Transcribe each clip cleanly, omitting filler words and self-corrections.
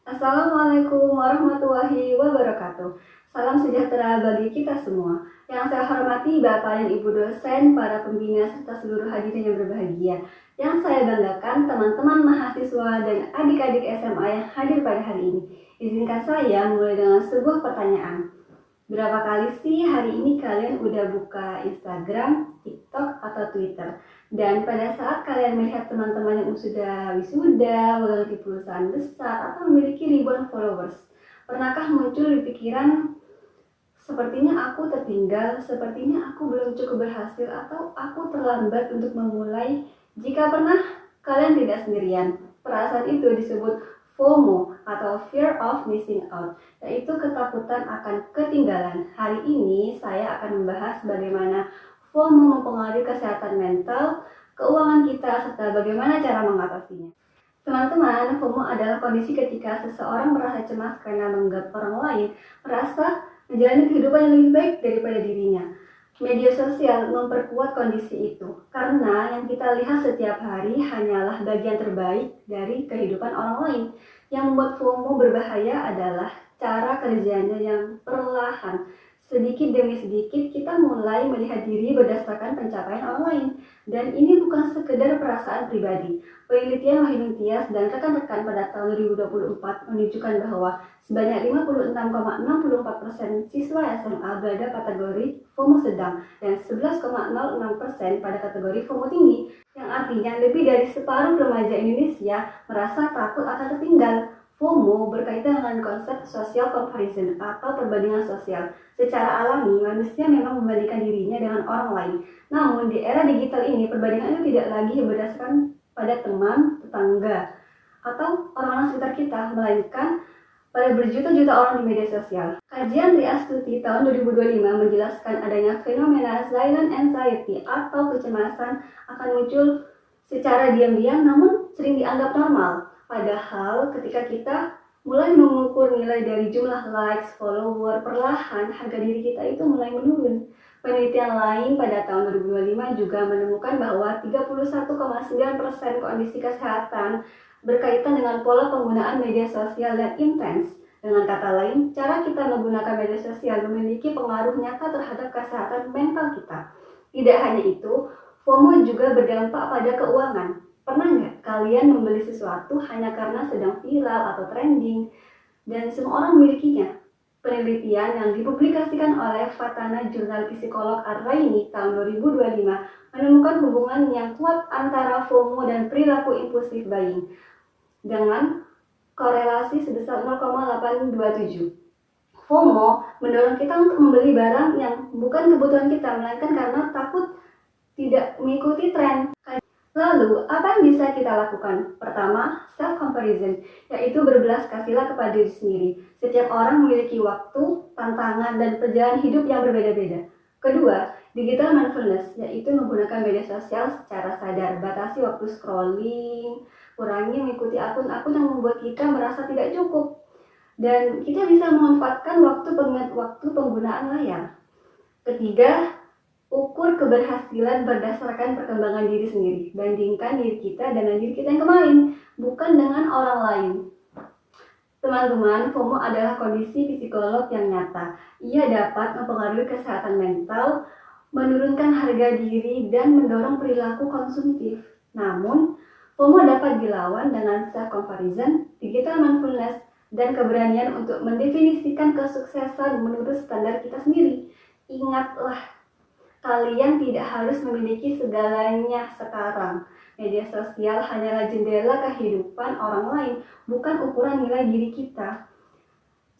Assalamualaikum warahmatullahi wabarakatuh. Salam sejahtera bagi kita semua. Yang saya hormati Bapak dan Ibu dosen, para pembina, serta seluruh hadirin yang berbahagia. Yang saya banggakan teman-teman mahasiswa dan adik-adik SMA yang hadir pada hari ini. Izinkan saya mulai dengan sebuah pertanyaan. Berapa kali sih hari ini kalian udah buka Instagram, TikTok, atau Twitter? Dan pada saat kalian melihat teman-teman yang sudah wisuda, memiliki perusahaan besar, atau memiliki ribuan followers, pernahkah muncul di pikiran, sepertinya aku tertinggal, sepertinya aku belum cukup berhasil, atau aku terlambat untuk memulai? Jika pernah, kalian tidak sendirian. Perasaan itu disebut FOMO atau Fear of Missing Out, yaitu ketakutan akan ketinggalan. Hari ini saya akan membahas bagaimana FOMO mempengaruhi kesehatan mental, keuangan kita, serta bagaimana cara mengatasinya. Teman-teman, FOMO adalah kondisi ketika seseorang merasa cemas karena menganggap orang lain merasa menjalani kehidupan yang lebih baik daripada dirinya. Media sosial memperkuat kondisi itu, karena yang kita lihat setiap hari hanyalah bagian terbaik dari kehidupan orang lain. Yang membuat FOMO berbahaya adalah cara kerjanya yang perlahan. Sedikit demi sedikit kita mulai melihat diri berdasarkan pencapaian orang lain. Dan ini bukan sekedar perasaan pribadi. Penelitian Wahidun Tias dan rekan-rekan pada tahun 2024 menunjukkan bahwa sebanyak 56,64% siswa SMA berada kategori FOMO sedang dan 11,06% pada kategori FOMO tinggi, yang artinya lebih dari separuh remaja Indonesia merasa takut akan tertinggal. FOMO berkaitan dengan konsep social comparison atau perbandingan sosial. Secara alami, manusia memang membandingkan dirinya dengan orang lain. Namun, di era digital ini, perbandingan itu tidak lagi berdasarkan pada teman, tetangga, atau orang-orang sekitar kita, melainkan pada berjuta-juta orang di media sosial. Kajian Triastuti tahun 2025 menjelaskan adanya fenomena silent anxiety atau kecemasan akan muncul secara diam-diam namun sering dianggap normal. Padahal ketika kita mulai mengukur nilai dari jumlah likes, follower, perlahan harga diri kita itu mulai menurun. Penelitian lain pada tahun 2025 juga menemukan bahwa 31,9% kondisi kesehatan berkaitan dengan pola penggunaan media sosial yang intens. Dengan kata lain, cara kita menggunakan media sosial memiliki pengaruh nyata terhadap kesehatan mental kita. Tidak hanya itu, FOMO juga berdampak pada keuangan. Pernah nggak kalian membeli sesuatu hanya karena sedang viral atau trending, dan semua orang memilikinya? Penelitian yang dipublikasikan oleh Fatana Jurnal Psikolog Ar-Raini tahun 2025 menemukan hubungan yang kuat antara FOMO dan perilaku impulsif buying dengan korelasi sebesar 0,827. FOMO mendorong kita untuk membeli barang yang bukan kebutuhan kita, melainkan karena takut tidak mengikuti tren. Lalu, apa yang bisa kita lakukan? Pertama, self-comparison, yaitu berbelas kasihan kepada diri sendiri. Setiap orang memiliki waktu, tantangan, dan perjalanan hidup yang berbeda-beda. Kedua, digital mindfulness, yaitu menggunakan media sosial secara sadar. Batasi waktu scrolling, kurangi mengikuti akun-akun yang membuat kita merasa tidak cukup. Dan kita bisa memanfaatkan waktu penggunaan layar. Ketiga, ukur keberhasilan berdasarkan perkembangan diri sendiri. Bandingkan diri kita dengan diri kita yang kemarin, bukan dengan orang lain. Teman-teman, FOMO adalah kondisi psikolog yang nyata. Ia dapat mempengaruhi kesehatan mental, menurunkan harga diri, dan mendorong perilaku konsumtif. Namun, FOMO dapat dilawan dengan self-comparison, digital mindfulness, dan keberanian untuk mendefinisikan kesuksesan menurut standar kita sendiri. Ingatlah, kalian tidak harus memiliki segalanya sekarang. Media sosial hanyalah jendela kehidupan orang lain, bukan ukuran nilai diri kita.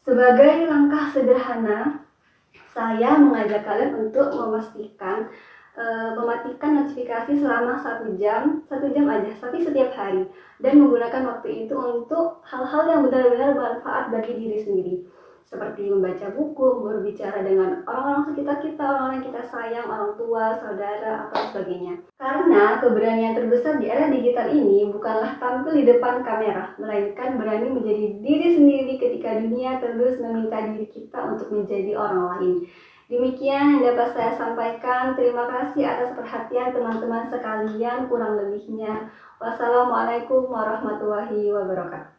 Sebagai langkah sederhana, saya mengajak kalian untuk mematikan notifikasi selama 1 jam aja, tapi setiap hari, dan menggunakan waktu itu untuk hal-hal yang benar-benar bermanfaat bagi diri sendiri, seperti membaca buku, berbicara dengan orang-orang sekitar kita, orang yang kita sayang, orang tua, saudara, atau sebagainya. Karena keberanian terbesar di era digital ini bukanlah tampil di depan kamera, melainkan berani menjadi diri sendiri ketika dunia terus meminta diri kita untuk menjadi orang lain. Demikian yang dapat saya sampaikan. Terima kasih atas perhatian teman-teman sekalian. Kurang lebihnya, wassalamualaikum warahmatullahi wabarakatuh.